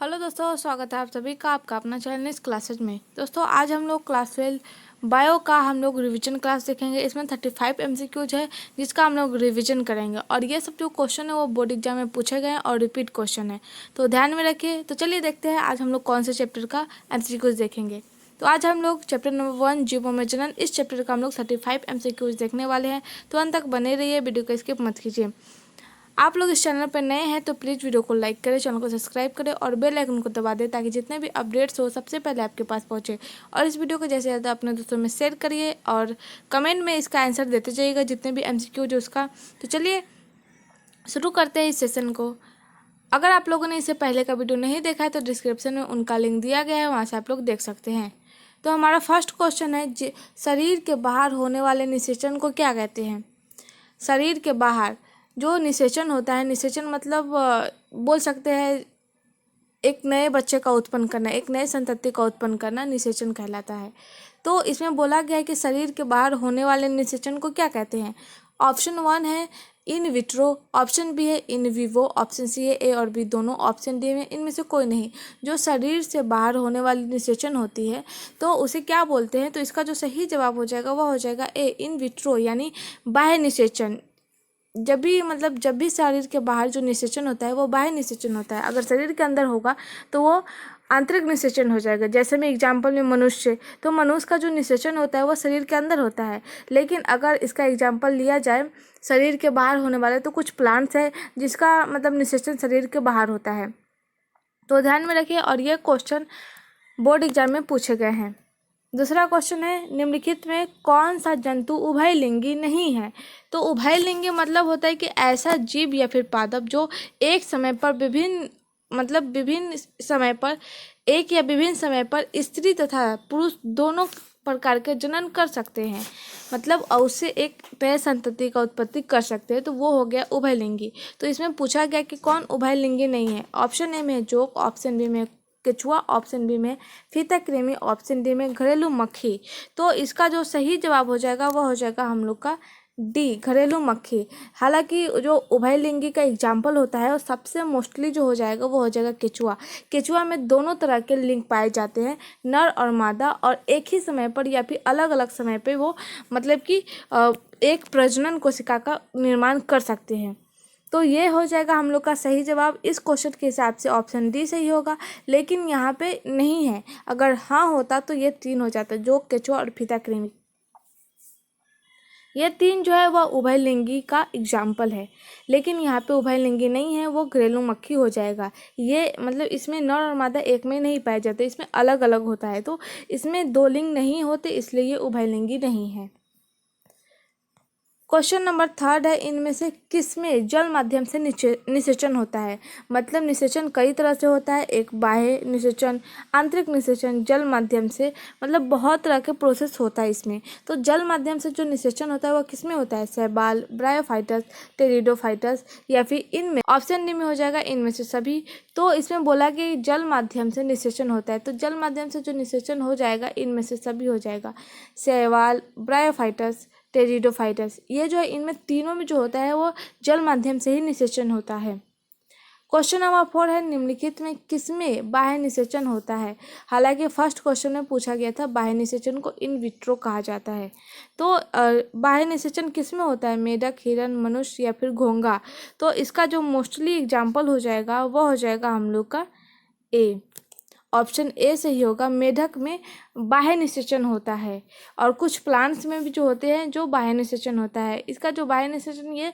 Hello दोस्तों, स्वागत है आप सभी का आपका अपना चैनल इस क्लासेज में। दोस्तों आज हम लोग क्लास 12 बायो का हम लोग रिवीजन क्लास देखेंगे। इसमें 35 एमसीक्यूज है जिसका हम लोग रिवीजन करेंगे और ये सब जो क्वेश्चन है वो बोर्ड एग्जाम में पूछे गए हैं और रिपीट क्वेश्चन है, तो ध्यान में रखिए। तो चलिए देखते हैं आज हम लोग कौन से चैप्टर का एमसीक्यूज देखेंगे। तो आज हम लोग चैप्टर नंबर 1 जीवों में जनन, इस चैप्टर का हम लोग 35 एमसीक्यूज देखने वाले हैं। तो अंत तक बने रहिए, वीडियो को स्किप मत कीजिए। आप लोग इस चैनल पर नए हैं तो प्लीज़ वीडियो को लाइक करें, चैनल को सब्सक्राइब करें और बेल आइकन को दबा दें ताकि जितने भी अपडेट्स हो सबसे पहले आपके पास पहुंचे। और इस वीडियो को जैसे ज़्यादा अपने दोस्तों में शेयर करिए और कमेंट में इसका आंसर देते जाइएगा जितने भी एमसीक्यू जो उसका। तो चलिए शुरू करते हैं इस सेशन को। अगर आप लोगों ने इससे पहले का वीडियो नहीं देखा है तो डिस्क्रिप्शन में उनका लिंक दिया गया है, वहाँ से आप लोग देख सकते हैं। तो हमारा फर्स्ट क्वेश्चन है, शरीर के बाहर होने वाले निषेचन को क्या कहते हैं। शरीर के बाहर जो निषेचन होता है, निषेचन मतलब बोल सकते हैं एक नए बच्चे का उत्पन्न करना, एक नए संतति का उत्पन्न करना निषेचन कहलाता है। तो इसमें बोला गया है कि शरीर के बाहर होने वाले निषेचन को क्या कहते हैं। ऑप्शन 1 है इन विट्रो, ऑप्शन बी है इन विवो, ऑप्शन सी है ए और बी दोनों, ऑप्शन डी में इनमें से कोई नहीं। जो शरीर से बाहर होने वाली निषेचन होती है तो उसे क्या बोलते हैं, तो इसका जो सही जवाब हो जाएगा वह हो जाएगा ए इन विट्रो, यानी बाह्य निषेचन। जब भी शरीर के बाहर जो निषेचन होता है वो बाह्य निषेचन होता है। अगर शरीर के अंदर होगा तो वो आंतरिक निषेचन हो जाएगा। जैसे मैं एग्जाम्पल में मनुष्य, तो मनुष्य का जो निषेचन होता है वो शरीर के अंदर होता है। लेकिन अगर इसका एग्जाम्पल लिया जाए शरीर के बाहर होने वाले, तो कुछ प्लांट्स है जिसका निषेचन शरीर के बाहर होता है। तो ध्यान में रखिए और ये क्वेश्चन बोर्ड एग्जाम में पूछे गए हैं। दूसरा क्वेश्चन है निम्नलिखित में कौन सा जंतु उभयलिंगी नहीं है। तो उभयलिंगी मतलब होता है कि ऐसा जीव या फिर पादप जो एक समय पर विभिन्न समय पर एक या विभिन्न समय पर स्त्री तथा पुरुष दोनों प्रकार के जनन कर सकते हैं, मतलब उससे एक नए संतति का उत्पत्ति कर सकते हैं, तो वो हो गया उभयलिंगी। तो इसमें पूछा गया कि कौन उभयलिंगी नहीं है। ऑप्शन ए में जोंक, ऑप्शन बी में केचुआ, ऑप्शन बी में फीताकृमि, ऑप्शन डी में घरेलू मक्खी। तो इसका जो सही जवाब हो जाएगा वह हो जाएगा हम लोग का डी, घरेलू मक्खी। हालांकि जो उभयलिंगी का एग्जाम्पल होता है वो सबसे मोस्टली जो हो जाएगा वो हो जाएगा केचुआ। केचुआ में दोनों तरह के लिंग पाए जाते हैं, नर और मादा, और एक ही समय पर या फिर अलग अलग समय पर वो एक प्रजनन कोशिका का निर्माण कर सकते हैं। तो ये हो जाएगा हम लोग का सही जवाब। इस क्वेश्चन के हिसाब से ऑप्शन डी सही होगा, लेकिन यहाँ पे नहीं है। अगर हाँ होता तो ये 3 हो जाता, जो केचुआ और फीताकृमि। ये 3 जो है वह उभयलिंगी का एग्जाम्पल है, लेकिन यहाँ पे उभयलिंगी नहीं है, वो घरेलू मक्खी हो जाएगा। ये इसमें नर और मादा एक में नहीं पाए जाते, इसमें अलग अलग होता है। तो इसमें 2 लिंग नहीं होते, इसलिए ये उभयलिंगी नहीं है। क्वेश्चन नंबर 3 है इनमें से किसमें जल माध्यम से निषेचन होता है। मतलब निषेचन कई तरह से होता है, एक बाह्य निषेचन, आंतरिक निषेचन, जल माध्यम से, मतलब बहुत तरह के प्रोसेस होता है इसमें। तो जल माध्यम से जो निषेचन होता है वह किसमें होता है, शैवाल, ब्रायोफाइटस, टेरिडोफाइटस, या फिर इनमें। ऑप्शन डी में हो जाएगा इनमें से सभी। तो इसमें बोला कि जल माध्यम से निषेचन होता है, तो जल माध्यम से जो निषेचन हो जाएगा इनमें से सभी हो जाएगा, शैवाल, ब्रायोफाइटस, टेरिडोफाइटस। ये जो है इनमें तीनों में जो होता है वो जल माध्यम से ही निषेचन होता है। क्वेश्चन नंबर 4 है निम्नलिखित में किसमें बाह्य निषेचन होता है। हालांकि फर्स्ट क्वेश्चन में पूछा गया था बाह्य निषेचन को इन विट्रो कहा जाता है। तो बाह्य निषेचन किसमें होता है, मेढक, हिरन, मनुष्य या फिर घोंघा। तो इसका जो मोस्टली एग्जाम्पल हो जाएगा वह हो जाएगा हम लोग का ए, ऑप्शन ए सही होगा। मेढक में बाह्य निषेचन होता है, और कुछ प्लांट्स में भी जो होते हैं जो बाह्य निषेचन होता है। इसका जो बाह्य निषेचन ये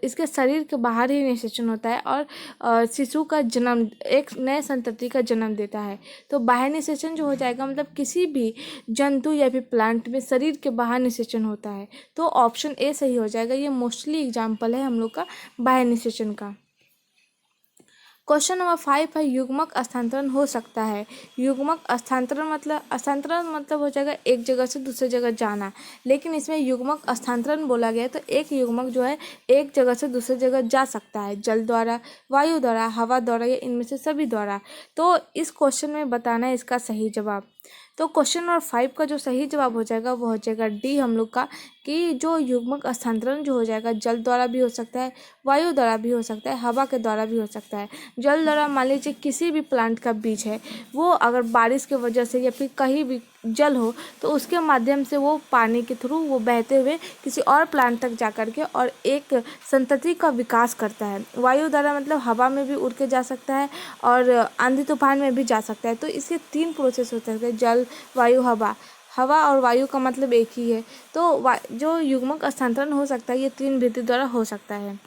इसके शरीर के बाहर ही निषेचन होता है और शिशु का जन्म, एक नए संतति का जन्म देता है। तो बाह्य निषेचन जो हो जाएगा किसी भी जंतु या फिर प्लांट में शरीर के बाहर निषेचन होता है। तो ऑप्शन ए सही हो जाएगा। ये मोस्टली एग्जाम्पल है हम लोग का बाह्य निषेचन का। क्वेश्चन नंबर 5 है युग्मक स्थानांतरण हो सकता है। युग्मक स्थानांतरण मतलब हो जाएगा एक जगह से दूसरी जगह जाना, लेकिन इसमें युग्मक स्थानांतरण बोला गया है तो एक युग्मक जो है एक जगह से दूसरी जगह जा सकता है, जल द्वारा, वायु द्वारा, हवा द्वारा या इनमें से सभी द्वारा। तो इस क्वेश्चन में बताना है इसका सही जवाब। तो क्वेश्चन नंबर 5 का जो सही जवाब हो जाएगा वो हो जाएगा डी हम लोग का, कि जो युग्मक स्थानांतरण जो हो जाएगा जल द्वारा भी हो सकता है, वायु द्वारा भी हो सकता है, हवा के द्वारा भी हो सकता है। जल द्वारा मान लीजिए किसी भी प्लांट का बीज है, वो अगर बारिश की वजह से या फिर कहीं भी जल हो तो उसके माध्यम से वो पानी के थ्रू वो बहते हुए किसी और प्लांट तक जा कर के और एक संतति का विकास करता है। वायु द्वारा मतलब हवा में भी उड़ के जा सकता है और आंधी तूफान में भी जा सकता है। तो इसके 3 प्रोसेस होते हैं, जल, वायु, हवा। हवा और वायु का मतलब एक ही है। तो जो युग्मक स्थानांतरण हो सकता है ये 3 विधि द्वारा हो सकता है।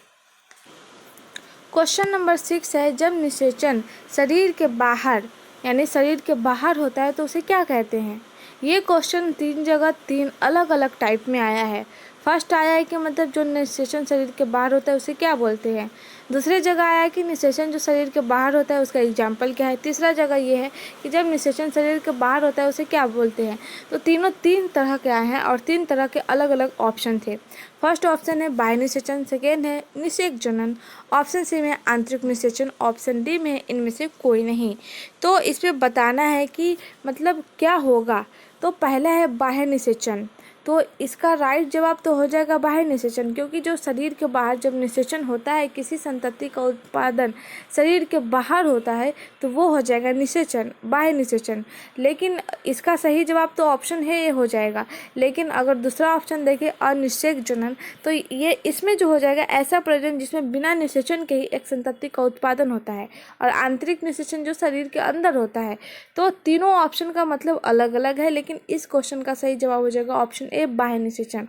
क्वेश्चन नंबर 6 है, जब निषेचन शरीर के बाहर यानी शरीर के बाहर होता है तो उसे क्या कहते हैं। ये क्वेश्चन 3 जगह 3 अलग अलग टाइप में आया है। फर्स्ट आया है कि मतलब जो निषेचन शरीर के बाहर होता है उसे क्या बोलते हैं। दूसरी जगह आया है कि निषेचन जो शरीर के बाहर होता है उसका एग्जाम्पल क्या है। तीसरा जगह ये है कि जब निषेचन शरीर के बाहर होता है उसे क्या बोलते हैं। तो तीनों 3 तरह के आए हैं और 3 तरह के अलग अलग ऑप्शन थे। फर्स्ट ऑप्शन है बाह्य निषेचन, सेकेंड है निषेक जनन, ऑप्शन सी में आंतरिक निषेचन, ऑप्शन डी में इनमें से कोई नहीं। तो इसमें बताना है कि मतलब क्या होगा। तो पहला है बाह्य निषेचन, तो इसका राइट जवाब तो हो जाएगा बाह्य निषेचन, क्योंकि जो शरीर के बाहर जब निषेचन होता है, किसी संतति का उत्पादन शरीर के बाहर होता है तो वो हो जाएगा निषेचन, बाह्य निषेचन। लेकिन इसका सही जवाब तो ऑप्शन है, ये हो जाएगा। लेकिन अगर दूसरा ऑप्शन देखें अनिषेक जनन, तो ये इसमें जो हो जाएगा ऐसा प्रजनन जिसमें बिना निषेचन के ही एक संतति का उत्पादन होता है, और आंतरिक निषेचन जो शरीर के अंदर होता है। तो तीनों ऑप्शन का मतलब अलग अलग है, लेकिन इस क्वेश्चन का सही जवाब हो जाएगा ऑप्शन ए बाह्य निषेचन।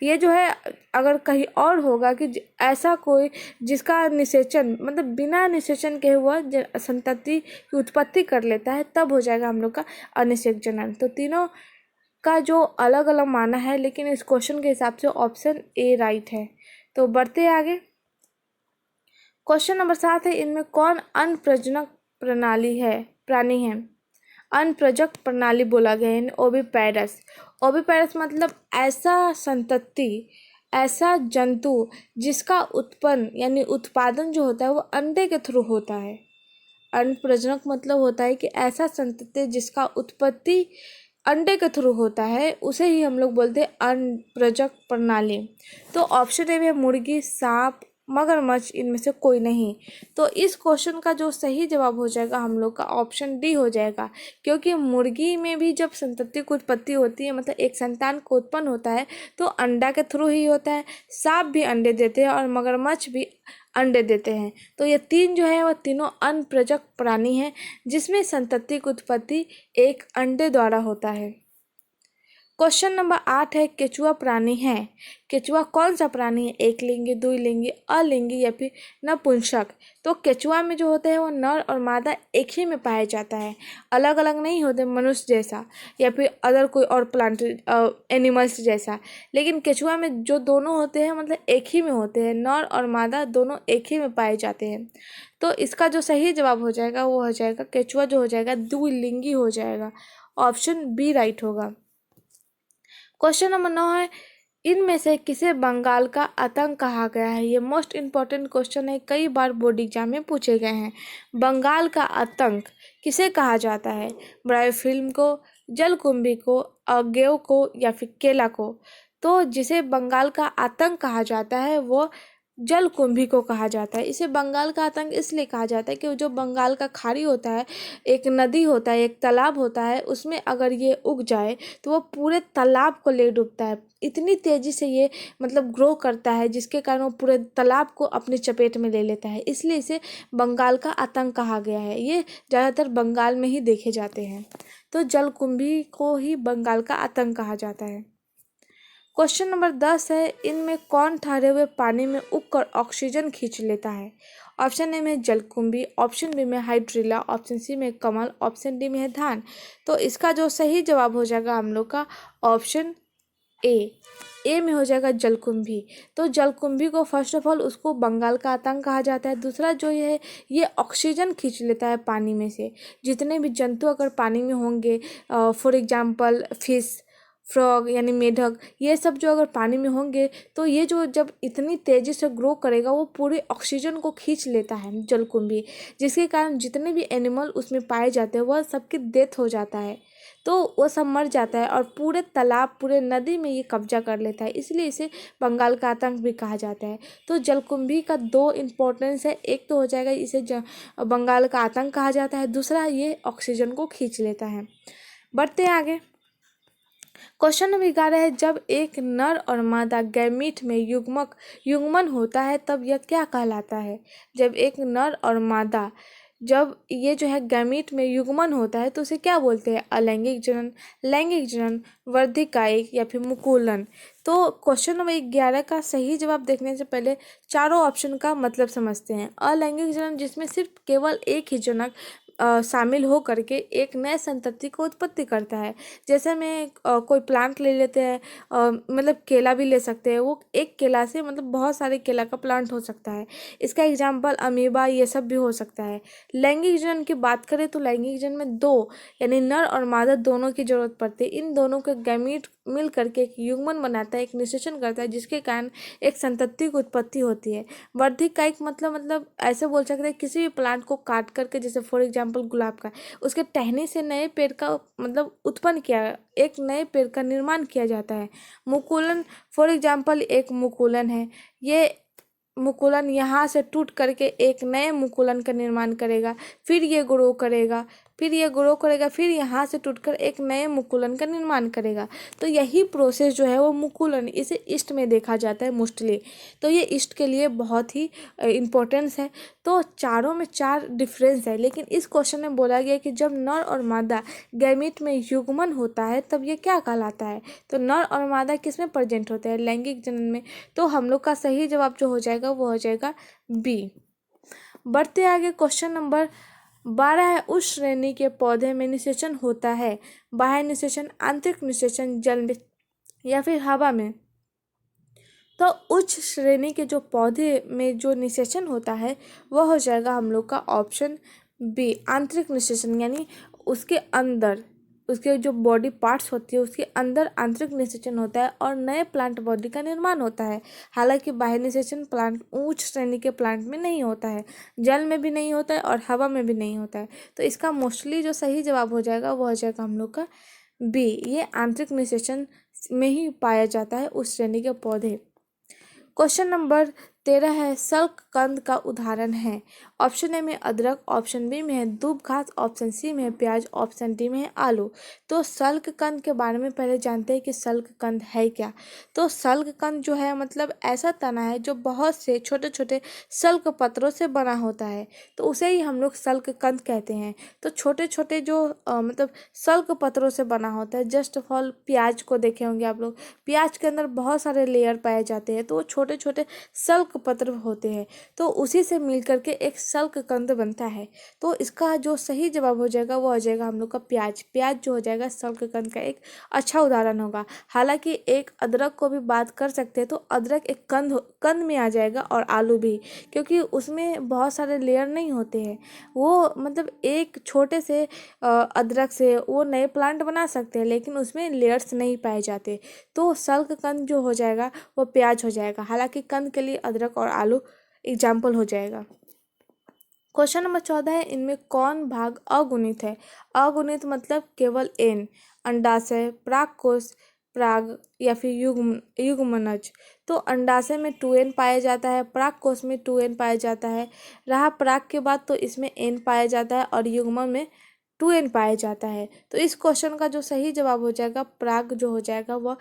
ये जो है अगर कहीं और होगा कि ऐसा कोई जिसका निषेचन मतलब बिना निषेचन के हुआ संतति की उत्पत्ति कर लेता है, तब हो जाएगा हम लोग का अनिषेक जनन। तो तीनों का जो अलग अलग माना है, लेकिन इस क्वेश्चन के हिसाब से ऑप्शन ए राइट है। तो बढ़ते आगे। क्वेश्चन नंबर 7 है, इनमें कौन अनप्रजनक प्राणी है। अनप्रजक प्रणाली बोला गया है ओविपेरस। ओविपेरस मतलब ऐसा संतति, ऐसा जंतु जिसका उत्पन्न यानी उत्पादन जो होता है वो अंडे के थ्रू होता है। अनप्रजनक मतलब होता है कि ऐसा संतति जिसका उत्पत्ति अंडे के थ्रू होता है, उसे ही हम लोग बोलते हैं अनप्रजक प्रणाली। तो ऑप्शन ए में मुर्गी, सांप, मगरमच्छ, इनमें से कोई नहीं। तो इस क्वेश्चन का जो सही जवाब हो जाएगा हम लोग का ऑप्शन डी हो जाएगा, क्योंकि मुर्गी में भी जब संतति की उत्पत्ति होती है मतलब एक संतान को उत्पन्न होता है तो अंडा के थ्रू ही होता है। सांप भी अंडे देते हैं और मगरमच्छ भी अंडे देते हैं। तो ये 3 जो है वो तीनों अनप्रजक प्राणी हैं, जिसमें संतति की उत्पत्ति एक अंडे द्वारा होता है। क्वेश्चन नंबर 8 है, केचुआ प्राणी है। केचुआ कौन सा प्राणी है, एक लिंगी, द्विलिंगी, अलिंगी या फिर नपुंसक। तो केचुआ में जो होते हैं वो नर और मादा एक ही में पाया जाता है, अलग अलग नहीं होते मनुष्य जैसा या फिर अदर कोई और प्लांट एनिमल्स जैसा। लेकिन केचुआ में जो दोनों होते हैं मतलब एक ही में होते हैं, नर और मादा दोनों एक ही में पाए जाते हैं। तो इसका जो सही जवाब हो जाएगा वो हो जाएगा केचुआ जो हो जाएगा द्विलिंगी हो जाएगा, ऑप्शन बी राइट होगा। क्वेश्चन नंबर 9 है, इनमें से किसे बंगाल का आतंक कहा गया है। ये मोस्ट इम्पॉर्टेंट क्वेश्चन है, कई बार बोर्ड एग्जाम में पूछे गए हैं। बंगाल का आतंक किसे कहा जाता है, ब्रायोफिल्म को, जलकुंभी को, अगेव को या फिर केला को। तो जिसे बंगाल का आतंक कहा जाता है वो जलकुंभी को कहा जाता है। इसे बंगाल का आतंक इसलिए कहा जाता है कि जो बंगाल का खाड़ी होता है, एक नदी होता है, एक तालाब होता है, उसमें अगर ये उग जाए तो वो पूरे तालाब को ले डूबता है। इतनी तेज़ी से ये मतलब ग्रो करता है जिसके कारण वो पूरे तालाब को अपनी चपेट में ले लेता है, इसलिए इसे बंगाल का आतंक कहा गया है। ये ज़्यादातर बंगाल में ही देखे जाते हैं। तो जलकुंभी को ही बंगाल का आतंक कहा जाता है। क्वेश्चन नंबर 10 है, इनमें कौन ठहरे हुए पानी में उगकर ऑक्सीजन खींच लेता है। ऑप्शन ए में जलकुंभी, ऑप्शन बी में हाइड्रिला, ऑप्शन सी में कमल, ऑप्शन डी में है धान। तो इसका जो सही जवाब हो जाएगा हम लोग का ऑप्शन ए में हो जाएगा जलकुंभी। तो जलकुंभी को फर्स्ट ऑफ ऑल उसको बंगाल का आतंक कहा जाता है। दूसरा जो ये ऑक्सीजन खींच लेता है पानी में से। जितने भी जंतु अगर पानी में होंगे, फॉर एग्जांपल फिश, फ्रॉग यानी मेढक, ये सब जो अगर पानी में होंगे तो ये जो जब इतनी तेज़ी से ग्रो करेगा वो पूरे ऑक्सीजन को खींच लेता है जलकुंभी, जिसके कारण जितने भी एनिमल उसमें पाए जाते हैं वह सबकी डेथ हो जाता है। तो वो सब मर जाता है और पूरे तालाब पूरे नदी में ये कब्जा कर लेता है, इसलिए इसे बंगाल का आतंक भी कहा जाता है। तो जलकुंभी का दो इम्पोर्टेंस है, एक तो हो जाएगा इसे बंगाल का आतंक कहा जाता है, दूसरा ये ऑक्सीजन को खींच लेता है। बढ़ते हैं आगे। क्वेश्चन नंबर 11 है, जब एक नर और मादा गैमीट में युग्मन होता है तब यह क्या कहलाता है? जब एक नर और मादा जब ये जो है गैमीट में युग्मन होता है तो उसे क्या बोलते हैं? अलैंगिक जनन, लैंगिक जनन, वर्धिकायिक या फिर मुकुलन। तो क्वेश्चन नंबर 11 का सही जवाब देखने से पहले चारों ऑप्शन का मतलब समझते हैं। अलैंगिक जनन जिसमें सिर्फ केवल एक ही जनक शामिल हो करके एक नए संतति को उत्पत्ति करता है। जैसे में कोई प्लांट ले लेते हैं, मतलब केला भी ले सकते हैं, वो एक केला से मतलब बहुत सारे केला का प्लांट हो सकता है। इसका एग्जाम्पल अमीबा ये सब भी हो सकता है। लैंगिक जनन की बात करें तो लैंगिक जनन में दो यानी नर और मादा दोनों की जरूरत पड़ती है। इन दोनों के गैमीट मिल करके एक युग्मन बनाता है, एक निषेचन करता है, जिसके कारण एक संतति की उत्पत्ति होती है। वर्धिकायिक मतलब ऐसे बोल सकते हैं किसी भी प्लांट को काट करके, जैसे फॉर एग्जांपल गुलाब का, उसके टहनी से नए पेड़ का मतलब उत्पन्न किया, एक नए पेड़ का निर्माण किया जाता है। मुकुलन फॉर एग्जांपल एक मुकुलन है, ये मुकुलन यहाँ से टूट करके एक नए मुकुलन का निर्माण करेगा, फिर ये ग्रो करेगा, फिर ये ग्रो करेगा, फिर यहाँ से टूटकर एक नए मुकुलन का निर्माण करेगा। तो यही प्रोसेस जो है वो मुकुलन, इसे ईस्ट में देखा जाता है मोस्टली। तो ये ईस्ट के लिए बहुत ही इम्पोर्टेंस है। तो चारों में चार डिफरेंस है, लेकिन इस क्वेश्चन में बोला गया कि जब नर और मादा गैमीट में युग्मन होता है तब ये क्या कहलाता है? तो नर और मादा किस में प्रेजेंट होते हैं? लैंगिक जनन में। तो हम लोग का सही जवाब जो हो जाएगा वो हो जाएगा बी। बढ़ते आगे। क्वेश्चन नंबर 12 है, उस श्रेणी के पौधे में निषेचन होता है, बाह्य निषेचन, आंतरिक निषेचन, जल में या फिर हवा में? तो उच्च श्रेणी के जो पौधे में जो निषेचन होता है वह हो जाएगा हम लोग का ऑप्शन बी, आंतरिक निषेचन, यानी उसके अंदर उसके जो बॉडी पार्ट्स होती है उसके अंदर आंतरिक निषेचन होता है और नए प्लांट बॉडी का निर्माण होता है। हालांकि बाह्य निषेचन प्लांट उच्च श्रेणी के प्लांट में नहीं होता है, जल में भी नहीं होता है और हवा में भी नहीं होता है। तो इसका मोस्टली जो सही जवाब हो जाएगा वो हो जाएगा हम लोग का बी, ये आंतरिक निषेचन में ही पाया जाता है उस श्रेणी के पौधे। क्वेश्चन नंबर 13 है, सल्क कंद का उदाहरण है। ऑप्शन ए में अदरक, ऑप्शन बी में है दूब घास, ऑप्शन सी में है प्याज, ऑप्शन डी में है आलू। तो सल्क कंद के बारे में पहले जानते हैं कि सल्क कंद है क्या। तो सल्क कंद जो है मतलब ऐसा तना है जो बहुत से छोटे छोटे सल्क पत्रों से बना होता है, तो उसे ही हम लोग सल्क कंद कहते हैं। तो छोटे छोटे जो मतलब सल्क पत्रों से बना होता है। जस्ट फॉल प्याज को देखे होंगे आप लोग, प्याज के अंदर बहुत सारे लेयर पाए जाते हैं, तो वो छोटे छोटे सल्क पत्र होते हैं, तो उसी से मिल करके एक सल्क कंद बनता है। तो इसका जो सही जवाब हो जाएगा वो हो जाएगा हम लोग का प्याज। प्याज जो हो जाएगा सल्क कंद का एक अच्छा उदाहरण होगा। हालांकि एक अदरक को भी बात कर सकते हैं, तो अदरक एक कंद में आ जाएगा और आलू भी, क्योंकि उसमें बहुत सारे लेयर नहीं होते हैं। वो मतलब एक छोटे से अदरक से वो नए प्लांट बना सकते हैं, लेकिन उसमें लेयर्स नहीं पाए जाते। तो सल्क कंद जो हो जाएगा वो प्याज हो जाएगा। हालांकि कंद के लिए अदरक और आलू एग्जाम्पल हो जाएगा। क्वेश्चन नंबर 14 है, इनमें कौन भाग अगुणित है? अगुणित मतलब केवल एन, अंडाशय, परागकोश, पराग या फिर युग्मनज। तो अंडाशय में 2n पाया जाता है, परागकोश में 2n पाया जाता है, रहा पराग के बाद तो इसमें n पाया जाता है और युग्मन में 2n पाया जाता है। तो इस क्वेश्चन का जो सही जवाब हो जाएगा पराग जो हो जाएगा वह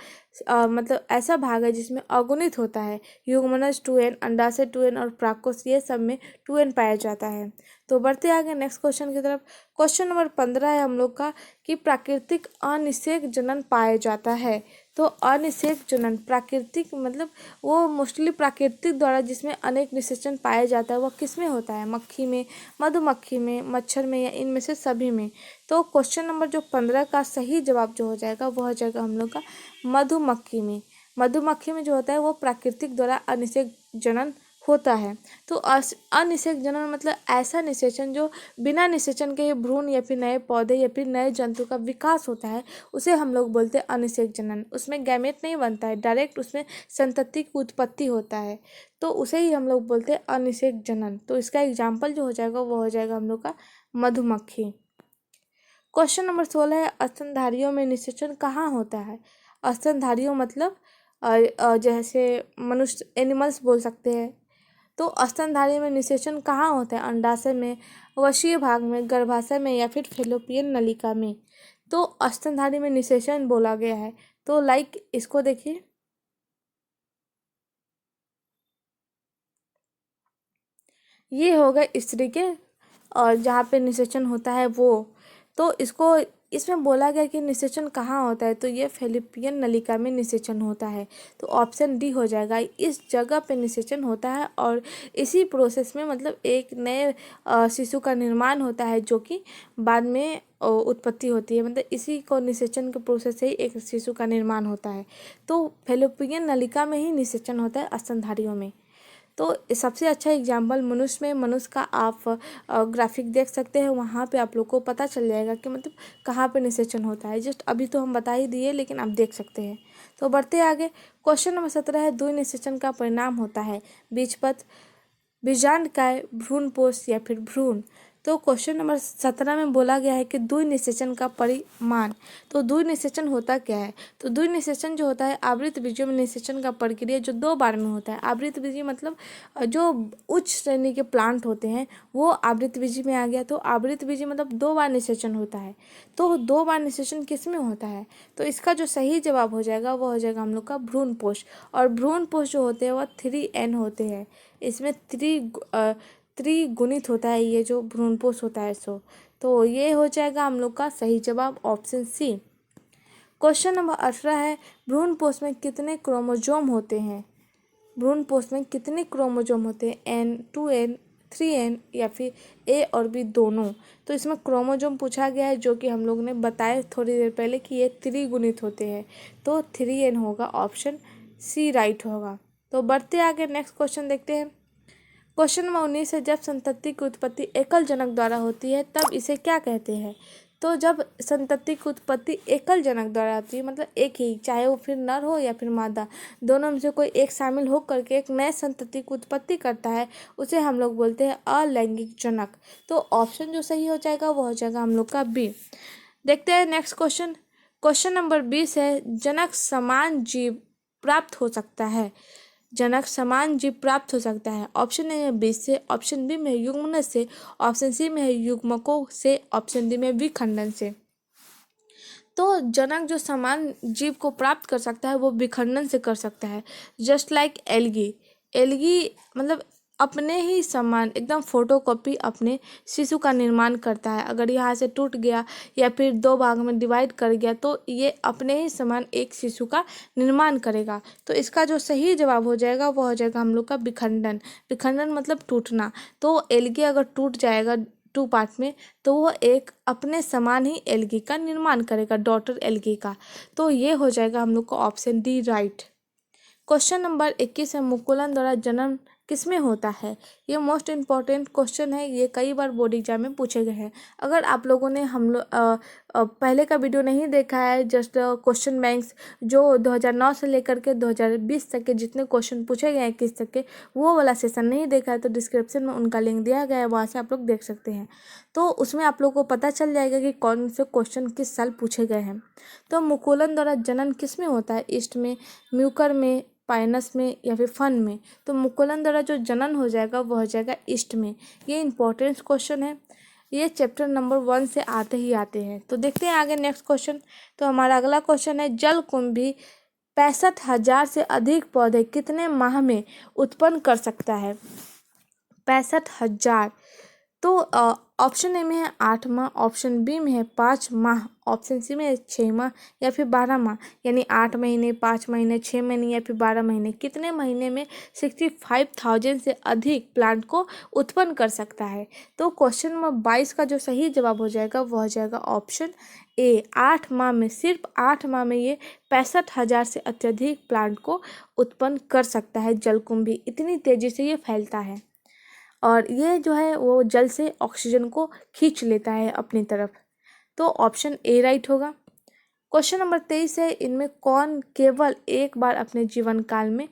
मतलब ऐसा भाग है जिसमें अगुणित होता है। युग्मनज 2n, अंडाशय 2n और परागकोश ये सब में 2n पाया जाता है। तो बढ़ते आगे नेक्स्ट क्वेश्चन की तरफ। क्वेश्चन नंबर 15 है हम लोग का कि प्राकृतिक अनिषेक जनन पाया जाता है। तो अनिषेक जनन प्राकृतिक मतलब वो मोस्टली प्राकृतिक द्वारा जिसमें अनेक निषेचन पाया जाता है, वह किस में होता है? मक्खी में, मधुमक्खी में, मच्छर में या इनमें से सभी में? तो क्वेश्चन नंबर जो 15 का सही जवाब जो हो जाएगा वो हो जाएगा हम लोग का मधुमक्खी में। मधुमक्खी में जो होता है वो प्राकृतिक द्वारा अनिषेक जनन होता है। तो अनिषेक जनन मतलब ऐसा निषेचन जो बिना निषेचन के भ्रूण या फिर नए पौधे या फिर नए जंतु का विकास होता है, उसे हम लोग बोलते हैं अनिषेक जनन। उसमें गैमेट नहीं बनता है, डायरेक्ट उसमें संतति की उत्पत्ति होता है, तो उसे ही हम लोग बोलते हैं अनिषेक जनन। तो इसका एग्जाम्पल जो हो जाएगा वो हो जाएगा हम लोग का मधुमक्खी। क्वेश्चन नंबर 16 है, स्तनधारियों में निषेचन कहाँ होता है? स्तनधारियों मतलब जैसे मनुष्य, एनिमल्स बोल सकते हैं। तो स्तनधारी में निषेचन कहाँ होता है? अंडाशय में, वशीय भाग में, गर्भाशय में या फिर फैलोपियन नलिका में। तो स्तनधारी में निषेचन बोला गया है। तो लाइक इसको देखिए, ये होगा स्त्री के, और जहाँ पे निषेचन होता है वो, तो इसको इसमें बोला गया कि निषेचन कहाँ होता है, तो ये फैलोपियन नलिका में निषेचन होता है। तो ऑप्शन डी हो जाएगा, इस जगह पे निषेचन होता है और इसी प्रोसेस में मतलब एक नए शिशु का निर्माण होता है, जो कि बाद में उत्पत्ति होती है। मतलब इसी को निषेचन के प्रोसेस से ही एक शिशु का निर्माण होता है। तो फैलोपियन नलिका में ही निषेचन होता है स्तनधारियों में। तो सबसे अच्छा एग्जाम्पल मनुष्य में, मनुष्य का आप ग्राफिक देख सकते हैं, वहाँ पे आप लोग को पता चल जाएगा कि मतलब कहाँ पे निषेचन होता है। जस्ट अभी तो हम बता ही दिए, लेकिन आप देख सकते हैं। तो बढ़ते आगे, क्वेश्चन नंबर 17 है, द्वि निषेचन का परिणाम होता है बीजपत्र, बीजांडकाय, भ्रूणपोष या फिर भ्रूण। तो क्वेश्चन नंबर 17 में बोला गया है कि द्वि निषेचन का परिमाण। तो द्वि निषेचन होता क्या है? तो द्वि निषेचन जो होता है, आवृत बीजों में निषेचन का प्रक्रिया जो 2 बार में होता है। आवृत बीजी मतलब जो उच्च श्रेणी के प्लांट होते हैं वो आवृत बीजी में आ गया। तो आवृत बीजी मतलब 2 बार निषेचन होता है। तो 2 बार निषेचन किस में होता है? तो इसका जो सही जवाब हो जाएगा वो हो जाएगा हम लोग का भ्रूणपोष। और भ्रूणपोष जो होते हैं वह 3N होते हैं। इसमें त्रिगुणित होता है ये जो भ्रूणपोष होता है। तो ये हो जाएगा हम लोग का सही जवाब, ऑप्शन सी। क्वेश्चन नंबर 18 है, भ्रूणपोष में कितने क्रोमोजोम होते हैं? भ्रूणपोष में कितने क्रोमोजोम होते हैं? N, 2N, 3N या फिर A और B दोनों। तो इसमें क्रोमोजोम पूछा गया है, जो कि हम लोग ने बताया थोड़ी देर पहले कि ये त्रिगुणित होते हैं। तो 3N होगा, ऑप्शन सी राइट होगा। तो बढ़ते आगे, नेक्स्ट क्वेश्चन देखते हैं। क्वेश्चन नंबर 19 है, जब संतति की उत्पत्ति एकल जनक द्वारा होती है तब इसे क्या कहते हैं? तो जब संतति की उत्पत्ति एकल जनक द्वारा होती है, मतलब एक ही, चाहे वो फिर नर हो या फिर मादा, दोनों में से कोई एक शामिल हो करके एक नए संतति की उत्पत्ति करता है, उसे हम लोग बोलते हैं अलैंगिक जनक। तो ऑप्शन जो सही हो जाएगा वो हो जाएगा हम लोग का बी। देखते हैं नेक्स्ट क्वेश्चन। क्वेश्चन नंबर 20 है, जनक समान जीव प्राप्त हो सकता है। जनक समान जीव प्राप्त हो सकता है। ऑप्शन ए में बीज से, ऑप्शन बी में युग्मन से, ऑप्शन सी में है युग्मकों से, ऑप्शन डी में विखंडन से। तो जनक जो समान जीव को प्राप्त कर सकता है वो विखंडन से कर सकता है। Just like algae. एल्गी मतलब अपने ही समान एकदम फोटोकॉपी अपने शिशु का निर्माण करता है। अगर यहाँ से टूट गया या फिर 2 भाग में डिवाइड कर गया तो ये अपने ही समान एक शिशु का निर्माण करेगा। तो इसका जो सही जवाब हो जाएगा वो हो जाएगा हम लोग का विखंडन। विखंडन मतलब टूटना। तो एल्गी अगर टूट जाएगा 2 पार्ट में तो वो एक अपने समान ही एल्गी का निर्माण करेगा, डॉटर एल्गी का। तो ये हो जाएगा हम लोग का option D right. Question number 21 है, मुकुलन द्वारा जन्म किसमें होता है? ये मोस्ट इम्पॉर्टेंट क्वेश्चन है, ये कई बार बोर्ड एग्जाम में पूछे गए हैं। अगर आप लोगों ने हम लोग पहले का वीडियो नहीं देखा है, जस्ट क्वेश्चन बैंक्स जो 2009 से लेकर के 2020 तक के जितने क्वेश्चन पूछे गए हैं 21 तक के, वो वाला सेशन नहीं देखा है तो डिस्क्रिप्शन में उनका लिंक दिया गया है, वहाँ से आप लोग देख सकते हैं। तो उसमें आप लोग को पता चल जाएगा कि कौन से क्वेश्चन किस साल पूछे गए हैं। तो मुकुलन द्वारा जनन किस में होता है? ईस्ट में, म्यूकर में, पाइनस में या फिर फन में। तो मुकुलन द्वारा जो जनन हो जाएगा वो हो जाएगा ईस्ट में। ये इंपॉर्टेंट क्वेश्चन है, ये चैप्टर नंबर 1 से आते ही आते हैं। तो देखते हैं आगे नेक्स्ट क्वेश्चन। तो हमारा अगला क्वेश्चन है, जलकुंभी 65,000 से अधिक पौधे कितने माह में उत्पन्न कर सकता है? 65,000। तो ऑप्शन ए में है 8 माह, ऑप्शन बी में है 5 माह, ऑप्शन सी में है 6 माह या फिर 12 माह। यानी 8 महीने, 5 महीने, 6 महीने या फिर 12 महीने, कितने महीने में 65,000 से अधिक प्लांट को उत्पन्न कर सकता है? तो क्वेश्चन नंबर 22 का जो सही जवाब हो जाएगा वो हो जाएगा ऑप्शन ए, 8 माह में, सिर्फ 8 माह में ये 65,000 से अत्यधिक प्लांट को उत्पन्न कर सकता है। जलकुंभी इतनी तेजी से ये फैलता है और ये जो है वो जल से ऑक्सीजन को खींच लेता है अपनी तरफ। तो ऑप्शन ए राइट होगा। क्वेश्चन नंबर 23 है, इनमें कौन केवल एक बार अपने जीवन काल में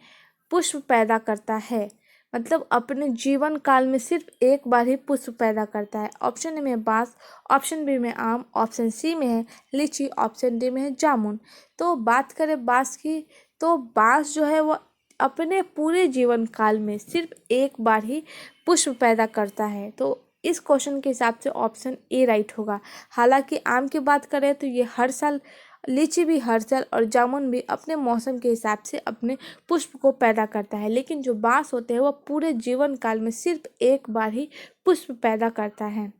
पुष्प पैदा करता है? मतलब अपने जीवन काल में सिर्फ एक बार ही पुष्प पैदा करता है? ऑप्शन ए में बांस, ऑप्शन बी में आम, ऑप्शन सी में है लीची, ऑप्शन डी में है जामुन। तो बात करें बांस की, तो बांस जो है वो अपने पूरे जीवन काल में सिर्फ एक बार ही पुष्प पैदा करता है। तो इस क्वेश्चन के हिसाब से ऑप्शन ए राइट होगा। हालांकि आम की बात करें तो ये हर साल, लीची भी हर साल और जामुन भी अपने मौसम के हिसाब से अपने पुष्प को पैदा करता है, लेकिन जो बांस होते हैं वह पूरे जीवन काल में सिर्फ एक बार ही पुष्प पैदा करता है।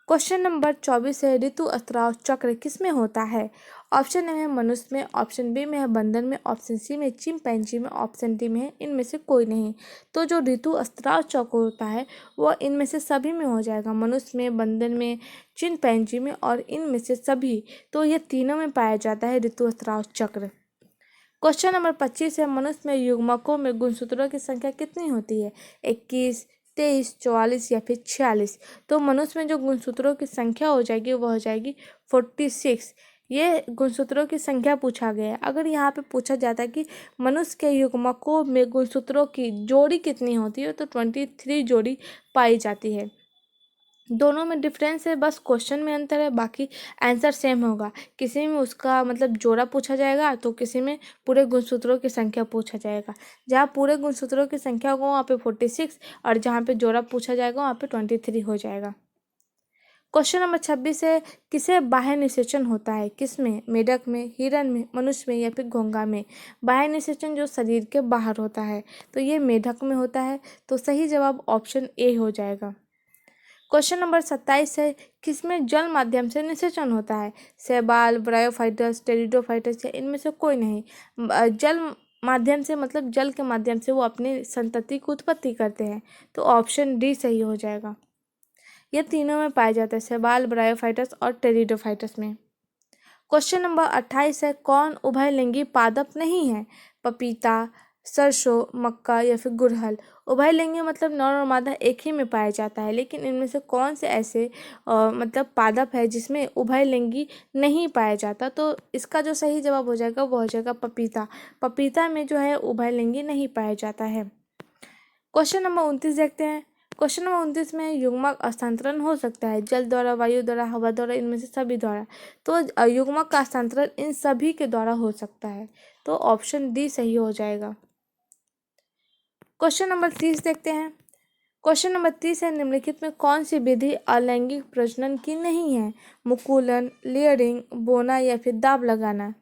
क्वेश्चन नंबर 24 है, ऋतु स्राव चक्र किसमें होता है? ऑप्शन ए है मनुष्य में, ऑप्शन बी में है बंदर में, ऑप्शन सी में चिंपैंजी में, ऑप्शन डी में है इनमें से कोई नहीं। तो जो ऋतु स्राव चक्र होता है वह इनमें से सभी में हो जाएगा, मनुष्य में, बंदर में, चिंपैंजी में और इनमें से सभी। तो ये तीनों में पाया जाता है ऋतु स्राव चक्र। क्वेश्चन नंबर 25 है, मनुष्य में युग्मकों में गुणसूत्रों की संख्या कितनी होती है? 21, 23, 44 या फिर 46। तो मनुष्य में जो गुणसूत्रों की संख्या हो जाएगी वह हो जाएगी 46। ये गुणसूत्रों की संख्या पूछा गया है। अगर यहाँ पे पूछा जाता है कि मनुष्य के युग्मकों में गुणसूत्रों की जोड़ी कितनी होती है, तो 23 जोड़ी पाई जाती है। दोनों में डिफरेंस है, बस क्वेश्चन में अंतर है, बाकी आंसर सेम होगा। किसी में उसका मतलब जोड़ा पूछा जाएगा तो किसी में पूरे गुणसूत्रों की संख्या पूछा जाएगा। जहाँ पूरे गुणसूत्रों की संख्या होगा वहाँ पे 46 और जहाँ पे जोड़ा पूछा जाएगा वहाँ पे 23 हो जाएगा। क्वेश्चन नंबर 26 है, किसे बाह्य निषेचन होता है? किसमें? मेढक में, हिरण में, मनुष्य में या फिर घोंघा में? बाह्य निषेचन जो शरीर के बाहर होता है तो ये मेढक में होता है। तो सही जवाब ऑप्शन ए हो जाएगा। क्वेश्चन नंबर 27 है, किसमें जल माध्यम से निषेचन होता है? शैवाल, ब्रायोफाइटस, टेरिडोफाइटस या इनमें से कोई नहीं। जल माध्यम से मतलब जल के माध्यम से वो अपनी संतति की उत्पत्ति करते हैं। तो ऑप्शन डी सही हो जाएगा। ये तीनों में पाया जाता है, शैवाल, ब्रायोफाइटस और टेरिडोफाइटस में। क्वेश्चन नंबर 28 है, कौन उभयलिंगी पादप नहीं है? पपीता, सरसों, मक्का या फिर गुड़हल? उभयलिंगी मतलब नर और मादा एक ही में पाया जाता है, लेकिन इनमें से कौन से ऐसे मतलब पादप है जिसमें उभयलिंगी नहीं पाया जाता? तो इसका जो सही जवाब हो जाएगा वो हो जाएगा पपीता। पपीता में जो है उभयलिंगी नहीं पाया जाता है। क्वेश्चन नंबर 29 देखते हैं। क्वेश्चन नंबर 29 में युग्मक स्थानांतरण हो सकता है जल द्वारा, वायु द्वारा, हवा द्वारा, इनमें से सभी द्वारा। तो युग्मक का स्थानांतरण इन सभी के द्वारा हो सकता है। तो ऑप्शन डी सही हो जाएगा। क्वेश्चन नंबर 30 देखते हैं। क्वेश्चन नंबर 30 है, निम्नलिखित में कौन सी विधि अलैंगिक प्रजनन की नहीं है? मुकुलन, लेयरिंग, बोना या फिर दाब लगाना?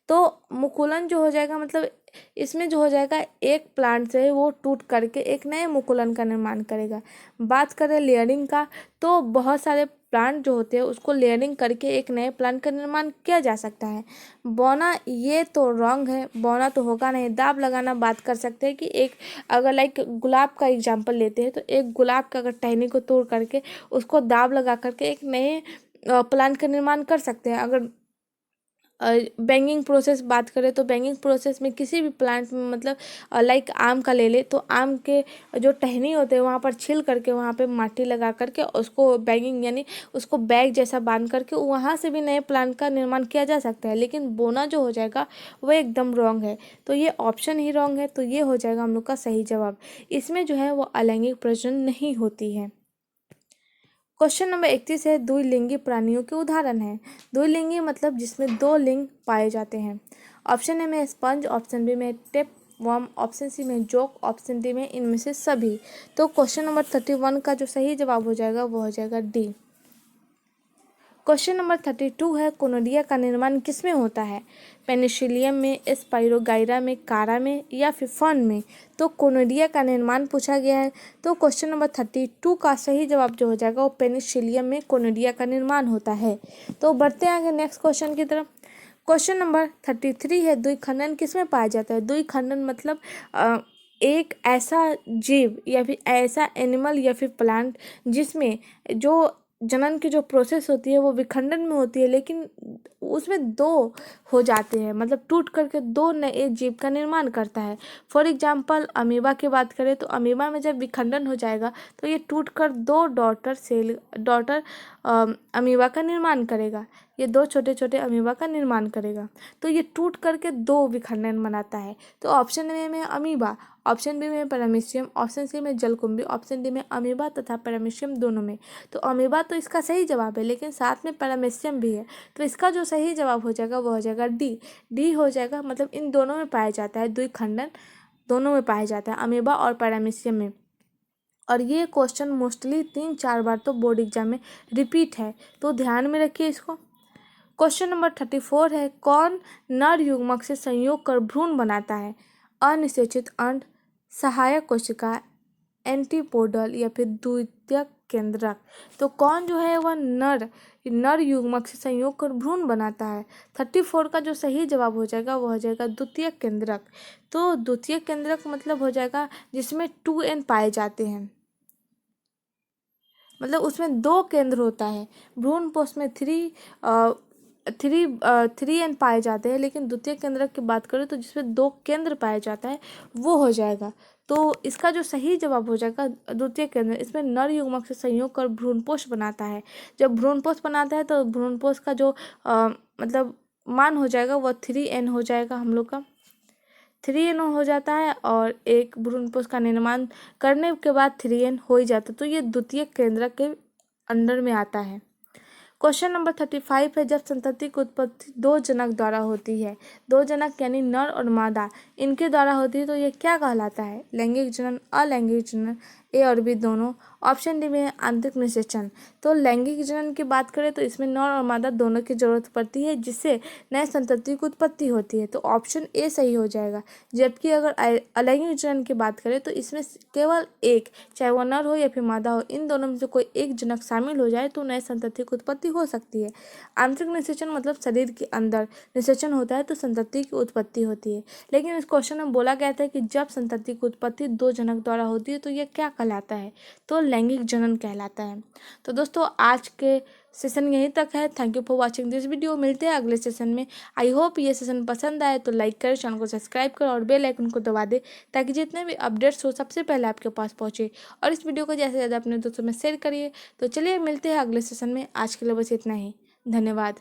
तो मुकुलन जो हो जाएगा मतलब इसमें जो हो जाएगा एक प्लांट से वो टूट करके एक नए मुकुलन का निर्माण करेगा। बात करें लेयरिंग का, तो बहुत सारे प्लांट जो होते हैं उसको लेयरिंग करके एक नए प्लांट का निर्माण किया जा सकता है। बौना ये तो रॉन्ग है, बौना तो होगा नहीं। दाब लगाना बात कर सकते हैं कि एक अगर लाइक गुलाब का एग्जाम्पल लेते हैं तो एक गुलाब का अगर टहनी को तोड़ करके उसको दाब लगा करके एक नए प्लांट का निर्माण कर सकते हैं। अगर बैंगिंग प्रोसेस बात करें तो बैंगिंग प्रोसेस में किसी भी प्लांट में मतलब लाइक आम का ले ले तो आम के जो टहनी होते हैं वहाँ पर छिल करके वहाँ पे माटी लगा करके उसको बैंगिंग यानी उसको बैग जैसा बांध करके वहाँ से भी नए प्लांट का निर्माण किया जा सकता है। लेकिन बोना जो हो जाएगा वो एकदम रॉन्ग है, तो ये ऑप्शन ही रॉन्ग है। तो ये हो जाएगा हम लोग का सही जवाब। इसमें जो है वो अलैंगिक प्रजनन नहीं होती है। क्वेश्चन नंबर 31 है, द्विलिंगी प्राणियों के उदाहरण है। द्विलिंगी मतलब जिसमें दो लिंग पाए जाते हैं। ऑप्शन ए में स्पंज, ऑप्शन बी में टेपवर्म, ऑप्शन सी में जोक, ऑप्शन डी में इनमें से सभी। तो क्वेश्चन नंबर 31 का जो सही जवाब हो जाएगा वो हो जाएगा डी। क्वेश्चन नंबर 32 है, कोनोडिया का निर्माण किसमें होता है? पेनिसिलियम में, स्पाइरोगाइरा में, कारा में या फिर फर्न में? तो कोनोडिया का निर्माण पूछा गया है। तो क्वेश्चन नंबर 32 का सही जवाब जो हो जाएगा वो पेनिसिलियम में कोनोडिया का निर्माण होता है। तो बढ़ते हैं आगे नेक्स्ट क्वेश्चन की तरफ। क्वेश्चन नंबर 33 है, द्विखंडन किसमें पाया जाता है? द्विखंडन मतलब एक ऐसा जीव या फिर ऐसा एनिमल या फिर प्लांट जिसमें जो जनन की जो प्रोसेस होती है वो विखंडन में होती है, लेकिन उसमें दो हो जाते हैं मतलब टूट करके दो नए जीव का निर्माण करता है। फॉर एग्जांपल अमीबा की बात करें तो अमीबा में जब विखंडन हो जाएगा तो ये टूट कर दो डॉटर अमीबा का निर्माण करेगा। ये दो छोटे छोटे अमीबा का निर्माण करेगा। तो ये टूट करके दो विखंडन बनाता है। तो ऑप्शन ए में अमीबा, ऑप्शन बी में पैरामीशियम, ऑप्शन सी में जलकुंभी, ऑप्शन डी में अमीबा तथा पैरामीशियम दोनों में। तो अमीबा तो इसका सही जवाब है, लेकिन साथ में पैरामीशियम भी है। तो इसका जो सही जवाब हो जाएगा वो हो जाएगा डी। डी हो जाएगा, मतलब इन दोनों में पाया जाता है, द्विखंडन दोनों में पाया जाता है, अमीबा और पैरामीशियम में। और ये क्वेश्चन मोस्टली 3-4 बार तो बोर्ड एग्जाम में रिपीट है, तो ध्यान में रखिए इसको। क्वेश्चन नंबर 34 है, कौन नर युग्मक से संयोग कर भ्रूण बनाता है? अनिषेचित अंड, सहायक कोशिका, एंटीपोडल या फिर द्वितीयक केंद्रक। तो कौन जो है वह नर युग्मक से संयोग कर भ्रूण बनाता है? 34 का जो सही जवाब हो जाएगा वो हो जाएगा द्वितीयक केंद्रक। तो द्वितीयक केंद्रक मतलब हो जाएगा जिसमें 2n पाए जाते हैं, मतलब उसमें 2 केंद्र होता है। भ्रूण पोष में 3n पाए जाते हैं, लेकिन द्वितीय केंद्रक की बात करें तो जिसमें 2 केंद्र पाया जाता है वो हो जाएगा। तो इसका जो सही जवाब हो जाएगा द्वितीय केंद्र। इसमें नर युग्मक से संयोग कर भ्रूणपोष बनाता है। जब भ्रूणपोष बनाता है तो भ्रूणपोष का जो मतलब मान हो जाएगा वह 3n हो जाएगा, हम लोग का 3n हो जाता है, और एक भ्रूणपोष का निर्माण करने के बाद 3n हो ही जाता है। तो ये द्वितीय केंद्रक के अंडर में आता है। क्वेश्चन नंबर 35 है, जब संतति की उत्पत्ति 2 जनक द्वारा होती है, 2 जनक यानी नर और मादा इनके द्वारा होती है, तो ये क्या कहलाता है? लैंगिक जनन, अलैंगिक जनन, ए और बी दोनों। ऑप्शन डी में आंतरिक निषेचन। तो लैंगिक जनन की बात करें तो इसमें नर और मादा दोनों की जरूरत पड़ती है, जिससे नए संतति की उत्पत्ति होती है। तो ऑप्शन ए सही हो जाएगा। जबकि अगर अलैंगिक जनन की बात करें तो इसमें केवल एक, चाहे वह नर हो या फिर मादा हो, इन दोनों में से कोई एक जनक शामिल हो जाए तो नए संतति की उत्पत्ति हो सकती है। आंतरिक निषेचन मतलब शरीर के अंदर निषेचन होता है तो संतति की उत्पत्ति होती है। लेकिन इस क्वेश्चन में बोला गया था कि जब संतति की उत्पत्ति 2 जनक द्वारा होती है तो यह क्या कहलाता है? तो लैंगिक जनन कहलाता है। तो दोस्तों आज के सेशन यहीं तक है। Thank you for watching this video. मिलते हैं अगले सेशन में। आई होप ये सेशन पसंद आए तो लाइक करें, चैनल को सब्सक्राइब करें और बेल आइकन को दबा दें, ताकि जितने भी अपडेट्स हो सबसे पहले आपके पास पहुंचे। और इस वीडियो को ज़्यादा से ज़्यादा अपने दोस्तों में शेयर करिए। तो चलिए मिलते हैं अगले सेशन में। आज के लिए बस इतना ही। धन्यवाद।